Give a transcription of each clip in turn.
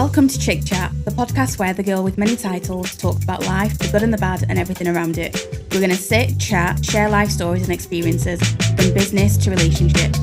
Welcome to Chik Chat, the podcast where the girl with many titles talks about life, the good and the bad, and everything around it. We're going to sit, chat, share life stories and experiences, from business to relationship.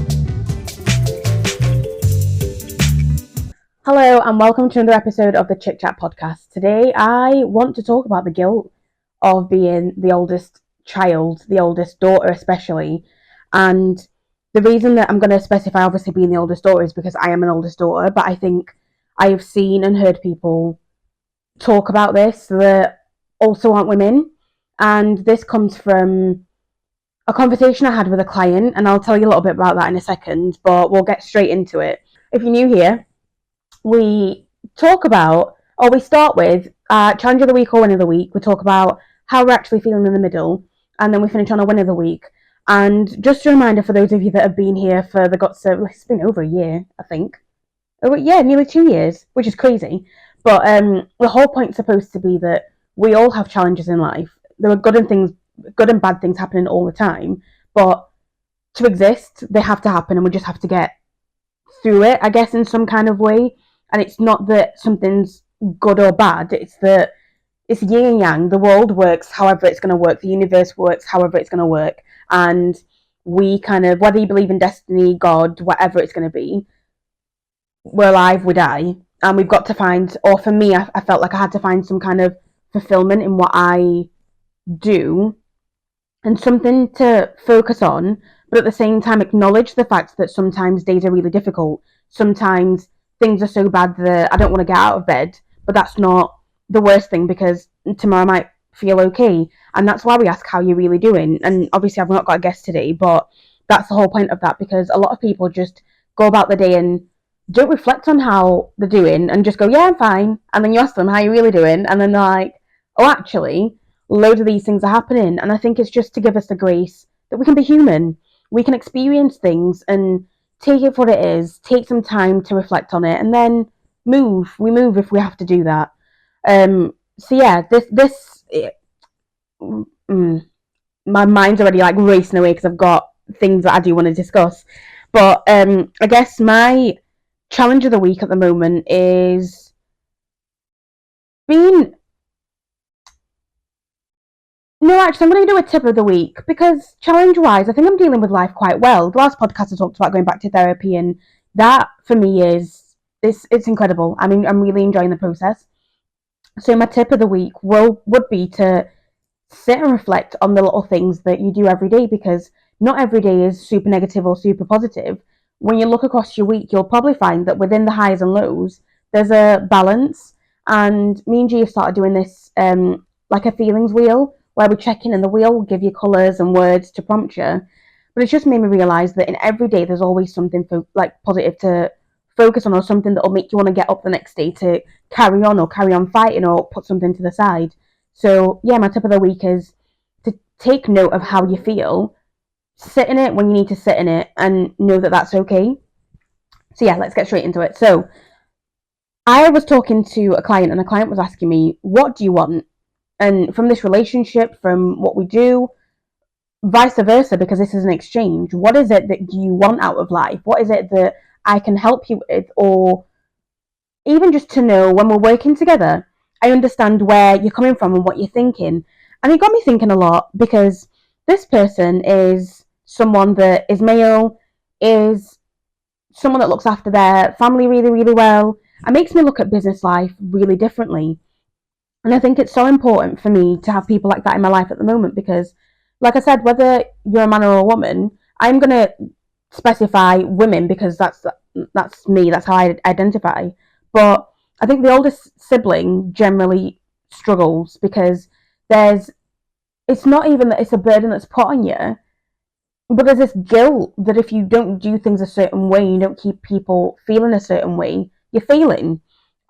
Hello and welcome to another episode of the Chik Chat podcast. Today I want to talk about the guilt of being the oldest child, the oldest daughter especially. And the reason that I'm going to specify obviously being the oldest daughter is because I am an oldest daughter, but I think I have seen and heard people talk about this that also aren't women. And this comes from a conversation I had with a client, and I'll tell you a little bit about that in a second, but we'll get straight into it. If you're new here, we start with challenge of the week or win of the week. We talk about how we're actually feeling in the middle, and then we finish on a win of the week. And just a reminder for those of you that have been here for it's been over a year, I think. Nearly 2 years, which is crazy. But the whole point's supposed to be that we all have challenges in life. There are good and bad things happening all the time. But to exist, they have to happen, and we just have to get through it, I guess, in some kind of way. And it's not that something's good or bad. It's that it's yin and yang. The world works however it's going to work. The universe works however it's going to work. And we kind of, whether you believe in destiny, God, whatever it's going to be, we're alive, we die, and we've got to find, or for me, I felt like I had to find some kind of fulfillment in what I do and something to focus on, but at the same time acknowledge the fact that sometimes days are really difficult. Sometimes things are so bad that I don't want to get out of bed, but that's not the worst thing because tomorrow I might feel okay. And that's why we ask how you're really doing. And obviously I've not got a guest today, but that's the whole point of that, because a lot of people just go about the day and don't reflect on how they're doing and just go, yeah, I'm fine. And then you ask them, how you really doing? And then they're like, oh, actually, loads of these things are happening. And I think it's just to give us the grace that we can be human. We can experience things and take it for what it is, take some time to reflect on it, and then move. We move if we have to do that. My mind's already like racing away because I've got things that I do want to discuss. But I guess my challenge of the week at the moment is I'm going to do a tip of the week, because challenge-wise, I think I'm dealing with life quite well. The last podcast I talked about going back to therapy, and that for me it's incredible. I mean, I'm really enjoying the process. So my tip of the week would be to sit and reflect on the little things that you do every day, because not every day is super negative or super positive. When you look across your week, you'll probably find that within the highs and lows, there's a balance. And me and G have started doing this like a feelings wheel, where we check in, and the wheel will give you colours and words to prompt you. But it's just made me realise that in every day there's always something positive to focus on, or something that will make you want to get up the next day to carry on fighting, or put something to the side. So yeah, my tip of the week is to take note of how you feel, sit in it when you need to sit in it, and know that that's okay. So yeah, let's get straight into it. So I was talking to a client, and a client was asking me, what do you want? And from this relationship, from what we do, vice versa, because this is an exchange, what is it that you want out of life? What is it that I can help you with? Or even just to know, when we're working together, I understand where you're coming from and what you're thinking. And it got me thinking a lot, because this person is someone that is male, is someone that looks after their family really, really well, and makes me look at business life really differently. And I think it's so important for me to have people like that in my life at the moment, because, like I said, whether you're a man or a woman, I'm going to specify women because that's me, that's how I identify. But I think the oldest sibling generally struggles, because it's not even that it's a burden that's put on you, but there's this guilt that if you don't do things a certain way, you don't keep people feeling a certain way, you're failing.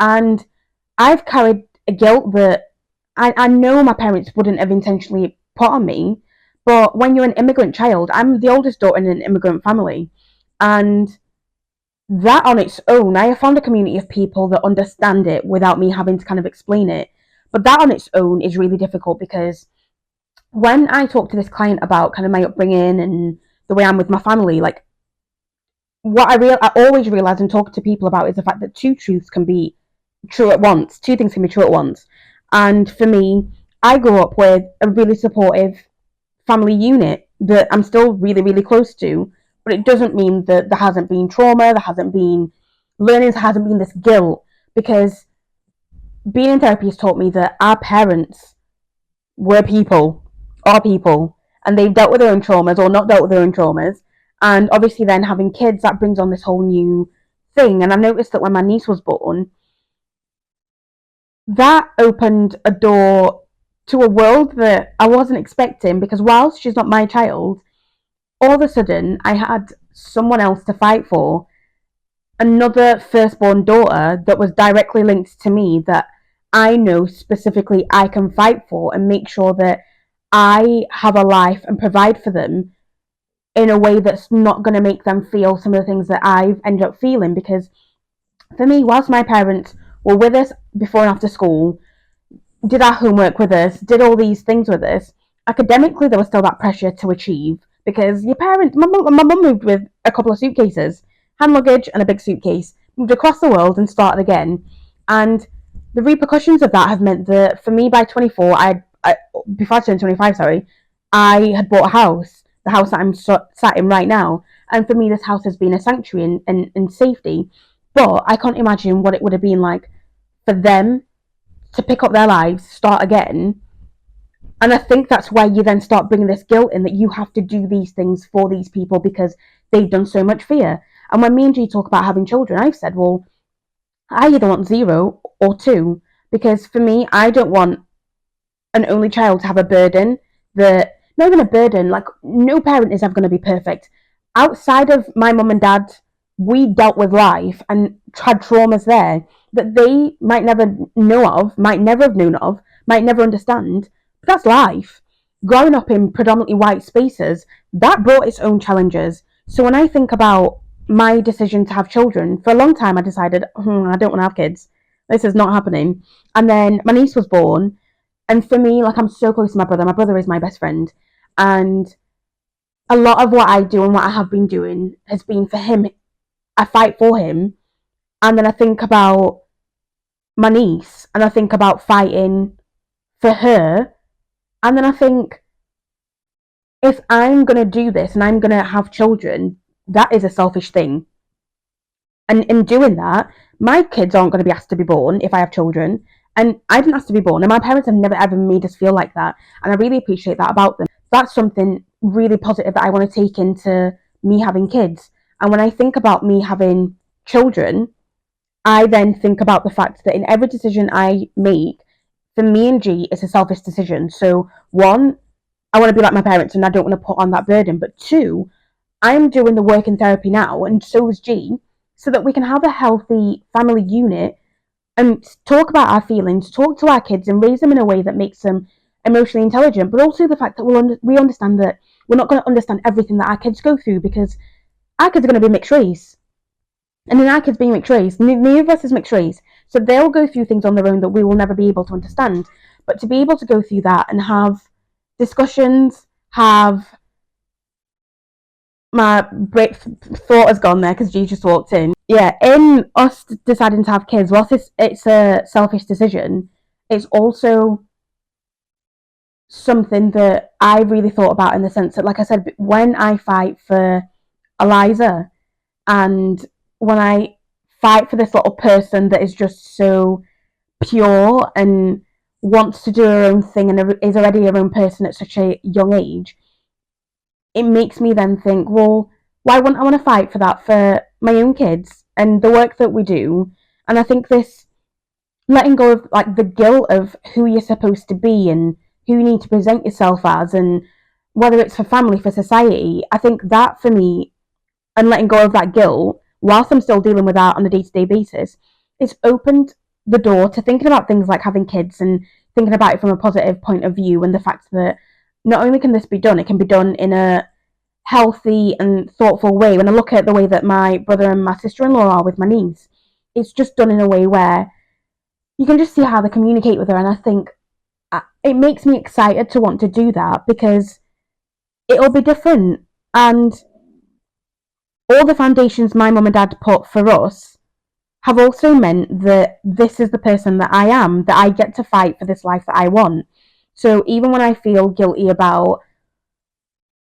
And I've carried a guilt that I know my parents wouldn't have intentionally put on me, but when you're an immigrant child, I'm the oldest daughter in an immigrant family, and that on its own, I have found a community of people that understand it without me having to kind of explain it, but that on its own is really difficult, because when I talk to this client about kind of my upbringing and the way I'm with my family, like, what I always realize and talk to people about is the fact that two truths can be true at once. Two things can be true at once. And for me, I grew up with a really supportive family unit that I'm still really, really close to. But it doesn't mean that there hasn't been trauma, there hasn't been learning, there hasn't been this guilt. Because being in therapy has taught me that our parents were people, are people, and they've dealt with their own traumas or not dealt with their own traumas. And obviously, then having kids, that brings on this whole new thing. And I noticed that when my niece was born, that opened a door to a world that I wasn't expecting because whilst she's not my child, all of a sudden I had someone else to fight for, another firstborn daughter that was directly linked to me that I know specifically I can fight for and make sure that I have a life and provide for them in a way that's not going to make them feel some of the things that I've ended up feeling. Because for me, whilst my parents were with us before and after school, did our homework with us, did all these things with us, academically there was still that pressure to achieve because your parents, my mum moved with a couple of suitcases, hand luggage and a big suitcase, moved across the world and started again. And the repercussions of that have meant that for me by 24, before I turned 25, sorry, I had bought a house, the house that I'm sat in right now. And for me, this house has been a sanctuary and safety. But I can't imagine what it would have been like for them to pick up their lives, start again. And I think that's why you then start bringing this guilt in that you have to do these things for these people because they've done so much for you. And when me and G talk about having children, I've said, well, I either want 0 or 2 because for me, I don't want an only child to have a burden that, not even a burden, like no parent is ever going to be perfect. Outside of my mum and dad, we dealt with life and had traumas there that they might never know of, might never have known of, might never understand. But that's life. Growing up in predominantly white spaces, that brought its own challenges. So when I think about my decision to have children, for a long time I decided, I don't want to have kids. This is not happening. And then my niece was born. And for me, like I'm so close to my brother. My brother is my best friend. And a lot of what I do and what I have been doing has been for him. I fight for him. And then I think about my niece and I think about fighting for her. And then I think if I'm going to do this and I'm going to have children, that is a selfish thing. And in doing that, my kids aren't going to be asked to be born if I have children. And I didn't ask to be born. And my parents have never ever made us feel like that. And I really appreciate that about them. That's something really positive that I want to take into me having kids. And when I think about me having children, I then think about the fact that in every decision I make, for me and G, it's a selfish decision. So, one, I want to be like my parents and I don't want to put on that burden. But two, I'm doing the work in therapy now, and so is G, so that we can have a healthy family unit and talk about our feelings, talk to our kids, and raise them in a way that makes them emotionally intelligent. But also the fact that we understand that we're not going to understand everything that our kids go through because our kids are going to be mixed race. And in our kids being mixed race, neither of us is mixed race. So they'll go through things on their own that we will never be able to understand. But to be able to go through that and have discussions, have my break thought has gone there because G just walked in. Yeah, in us deciding to have kids, whilst it's a selfish decision, it's also something that I really thought about in the sense that, like I said, when I fight for Eliza and when I fight for this little person that is just so pure and wants to do her own thing and is already her own person at such a young age, it makes me then think, well, why wouldn't I want to fight for that for my own kids and the work that we do? And I think this letting go of like the guilt of who you're supposed to be and who you need to present yourself as, and whether it's for family, for society, I think that for me, and letting go of that guilt whilst I'm still dealing with that on a day-to-day basis, it's opened the door to thinking about things like having kids and thinking about it from a positive point of view, and the fact that not only can this be done, it can be done in a healthy and thoughtful way. When I look at the way that my brother and my sister-in-law are with my niece, it's just done in a way where you can just see how they communicate with her, and I think it makes me excited to want to do that because it'll be different. And all the foundations my mum and dad put for us have also meant that this is the person that I am, that I get to fight for this life that I want. So even when I feel guilty about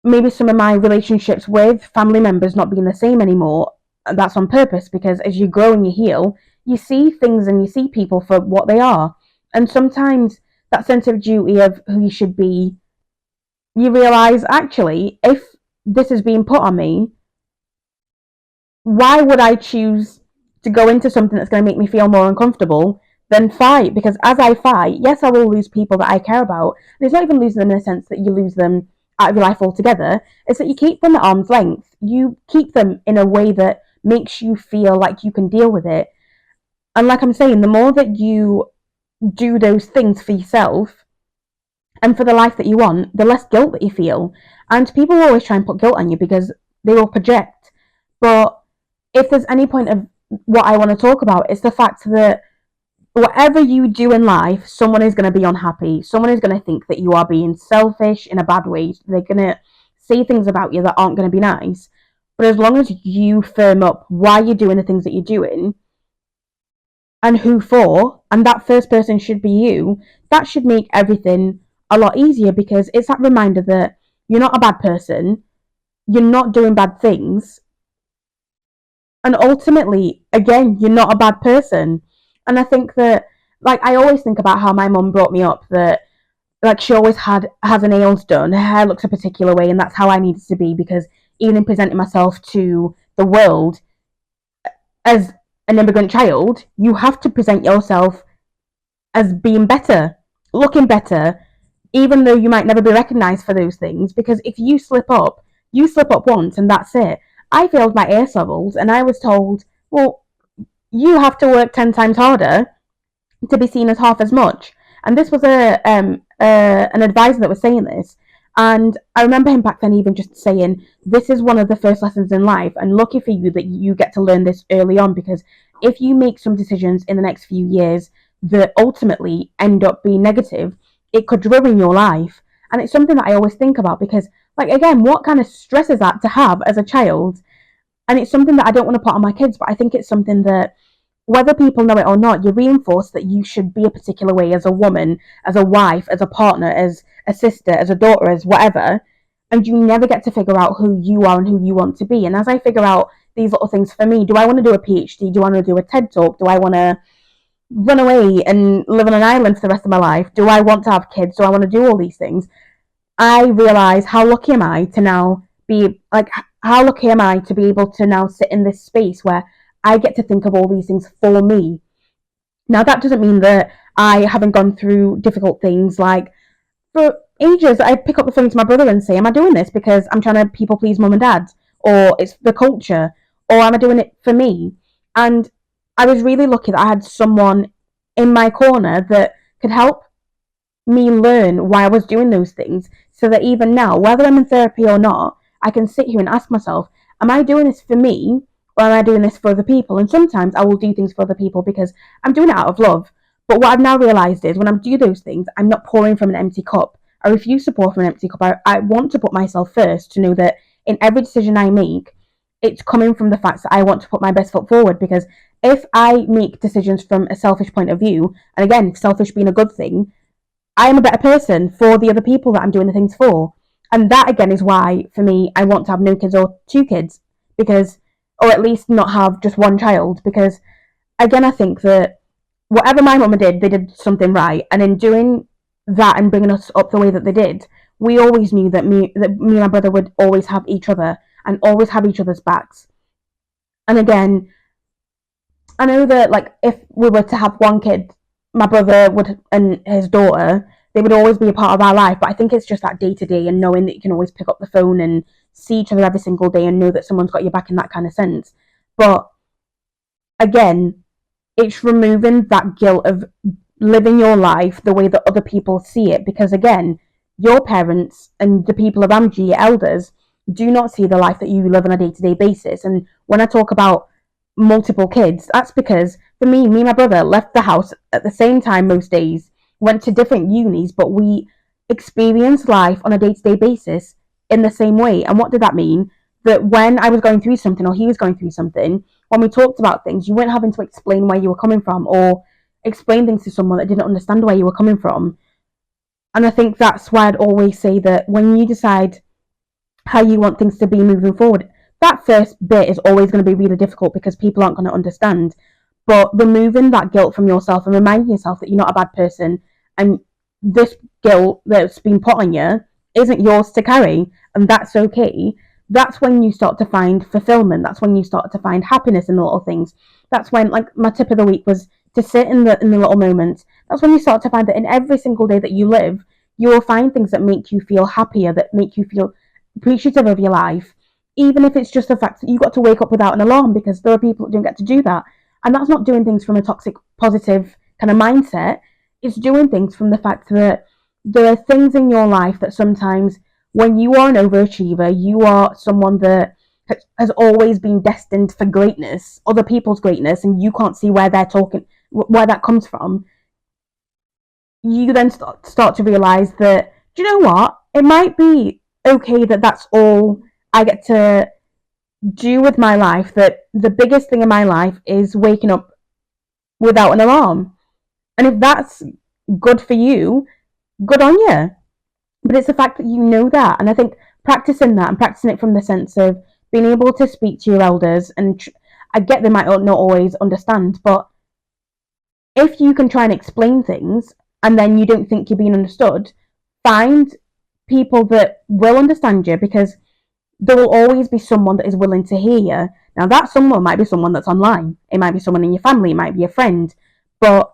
maybe some of my relationships with family members not being the same anymore, that's on purpose, because as you grow and you heal, you see things and you see people for what they are. And sometimes that sense of duty of who you should be, you realise, actually, if this is being put on me, why would I choose to go into something that's going to make me feel more uncomfortable than fight? Because as I fight, yes, I will lose people that I care about. And it's not even losing them in the sense that you lose them out of your life altogether. It's that you keep them at arm's length. You keep them in a way that makes you feel like you can deal with it. And like I'm saying, the more that you do those things for yourself and for the life that you want, the less guilt that you feel. And people always try and put guilt on you because they will project. But if there's any point of what I want to talk about, it's the fact that whatever you do in life, someone is going to be unhappy. Someone is going to think that you are being selfish in a bad way. They're going to say things about you that aren't going to be nice. But as long as you firm up why you're doing the things that you're doing and who for, and that first person should be you, that should make everything a lot easier, because it's that reminder that you're not a bad person, you're not doing bad things, and ultimately, again, you're not a bad person. And I think that, like, I always think about how my mum brought me up, that like she always has her nails done, her hair looks a particular way, and that's how I needed to be, because even in presenting myself to the world as an immigrant child, you have to present yourself as being better, looking better, even though you might never be recognised for those things. Because if you slip up once and that's it. I failed my AS levels and I was told, well, you have to work 10 times harder to be seen as half as much. And this was an advisor that was saying this. And I remember him back then even just saying, this is one of the first lessons in life. And lucky for you that you get to learn this early on, because if you make some decisions in the next few years that ultimately end up being negative, it could ruin your life. And it's something that I always think about, because, like, again, what kind of stress is that to have as a child? And it's something that I don't want to put on my kids, but I think it's something that, whether people know it or not, you reinforce that you should be a particular way as a woman, as a wife, as a partner, as a sister, as a daughter, as whatever, and you never get to figure out who you are and who you want to be. And as I figure out these little things for me, do I want to do a PhD? Do I want to do a TED Talk? Do I want to run away and live on an island for the rest of my life? Do I want to have kids? Do I want to do all these things? I realize how lucky am I to now be like, how lucky am I to be able to now sit in this space where I get to think of all these things for me. Now, that doesn't mean that I haven't gone through difficult things. Like, for ages, I pick up the phone to my brother and say, am I doing this because I'm trying to people please mum and dad? Or it's the culture? Or am I doing it for me? And I was really lucky that I had someone in my corner that could help me learn why I was doing those things, so that even now, whether I'm in therapy or not, I can sit here and ask myself, am I doing this for me, or am I doing this for other people? And sometimes I will do things for other people because I'm doing it out of love. But what I've now realised is, when I do those things, I'm not pouring from an empty cup. I refuse to pour from an empty cup. I want to put myself first, to know that in every decision I make, it's coming from the fact that I want to put my best foot forward. Because if I make decisions from a selfish point of view, and again, selfish being a good thing, I am a better person for the other people that I'm doing the things for. And that, again, is why, for me, I want to have no kids or two kids, because, or at least not have just one child, because, again, I think that whatever my mama did, they did something right. And in doing that and bringing us up the way that they did, we always knew that me and my brother would always have each other and always have each other's backs. And again, I know that, like, if we were to have one kid, my brother would, and his daughter, they would always be a part of our life. But I think it's just that day to day, and knowing that you can always pick up the phone and see each other every single day and know that someone's got your back in that kind of sense. But again, it's removing that guilt of living your life the way that other people see it. Because again, your parents and the people around you, your elders, do not see the life that you live on a day to day basis. And when I talk about multiple kids, that's because for me and my brother left the house at the same time most days, went to different unis, but we experienced life on a day to day basis in the same way. And what did that mean? That when I was going through something or he was going through something, when we talked about things, you weren't having to explain where you were coming from or explain things to someone that didn't understand where you were coming from. And I think that's why I'd always say that when you decide how you want things to be moving forward, that first bit is always going to be really difficult because people aren't going to understand. But removing that guilt from yourself and reminding yourself that you're not a bad person and this guilt that's been put on you isn't yours to carry, and that's okay. That's when you start to find fulfillment. That's when you start to find happiness in the little things. That's when, like, my tip of the week was to sit in the little moments. That's when you start to find that in every single day that you live, you will find things that make you feel happier, that make you feel appreciative of your life, even if it's just the fact that you got to wake up without an alarm, because there are people that don't get to do that. And that's not doing things from a toxic, positive kind of mindset. It's doing things from the fact that there are things in your life that sometimes, when you are an overachiever, you are someone that has always been destined for greatness, other people's greatness, and you can't see where they're talking, where that comes from. You then start to realize that, do you know what? It might be okay that that's all I get to do with my life, that the biggest thing in my life is waking up without an alarm. And if that's good for you, good on you. But it's the fact that you know that. And I think practicing that and practicing it from the sense of being able to speak to your elders, and I get they might not always understand, but if you can try and explain things and then you don't think you're being understood, find people that will understand you, because there will always be someone that is willing to hear you. Now, that someone might be someone that's online. It might be someone in your family. It might be a friend. But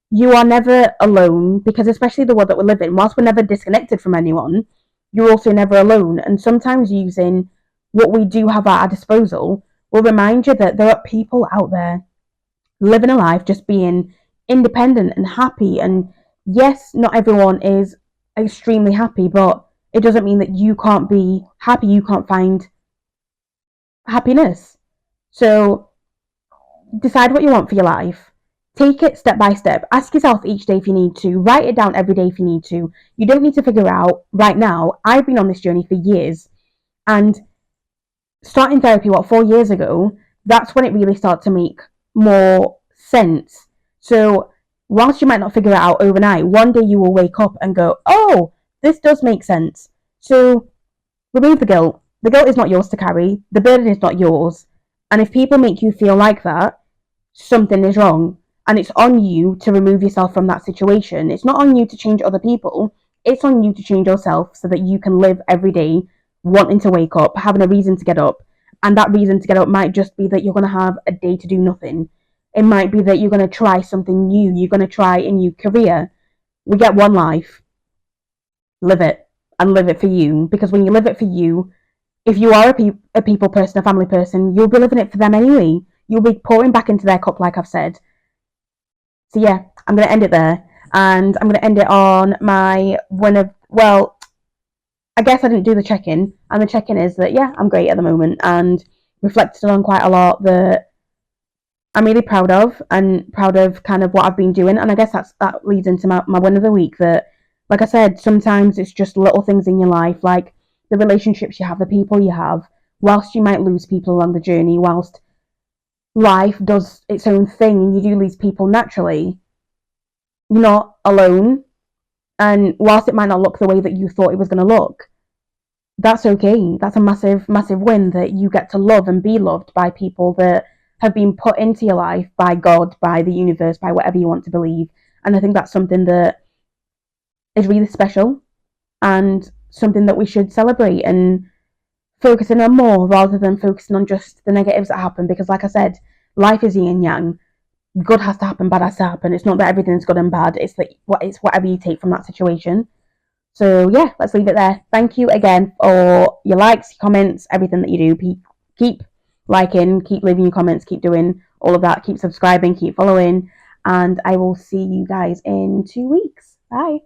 you are never alone, because especially the world that we live in, whilst we're never disconnected from anyone, you're also never alone. And sometimes using what we do have at our disposal will remind you that there are people out there living a life just being independent and happy. And yes, not everyone is extremely happy, but it doesn't mean that you can't be happy, you can't find happiness. So decide what you want for your life. Take it step by step. Ask yourself each day if you need to. Write it down every day if you need to. You don't need to figure it out right now. I've been on this journey for years. And starting therapy, 4 years ago, that's when it really started to make more sense. So whilst you might not figure it out overnight, one day you will wake up and go, oh, this does make sense. So remove the guilt. The guilt is not yours to carry. The burden is not yours. And if people make you feel like that, something is wrong. And it's on you to remove yourself from that situation. It's not on you to change other people. It's on you to change yourself so that you can live every day wanting to wake up, having a reason to get up. And that reason to get up might just be that you're going to have a day to do nothing. It might be that you're going to try something new. You're going to try a new career. We get one life. Live it, and live it for you. Because when you live it for you, if you are a people person, a family person, you'll be living it for them anyway. You'll be pouring back into their cup, like I've said. So yeah, I'm going to end it there. And I'm going to end it on my one of, well, I guess I didn't do the check-in. And the check-in is that, yeah, I'm great at the moment, and reflected on quite a lot that I'm really proud of, and proud of kind of what I've been doing. And I guess that leads into my win of the week, that, like I said, sometimes it's just little things in your life, like the relationships you have, the people you have, whilst you might lose people along the journey, whilst life does its own thing and you do lose people naturally, you're not alone. And whilst it might not look the way that you thought it was going to look, that's okay. That's a massive, massive win, that you get to love and be loved by people that have been put into your life by God, by the universe, by whatever you want to believe. And I think that's something that is really special, and something that we should celebrate and focusing on more, rather than focusing on just the negatives that happen. Because like I said, life is yin and yang. Good has to happen, bad has to happen. It's not that everything's good and bad. It's whatever you take from that situation. So yeah, let's leave it there. Thank you again for your likes, your comments, everything that you do. Keep liking, keep leaving your comments, keep doing all of that. Keep subscribing, keep following, and I will see you guys in 2 weeks. Bye.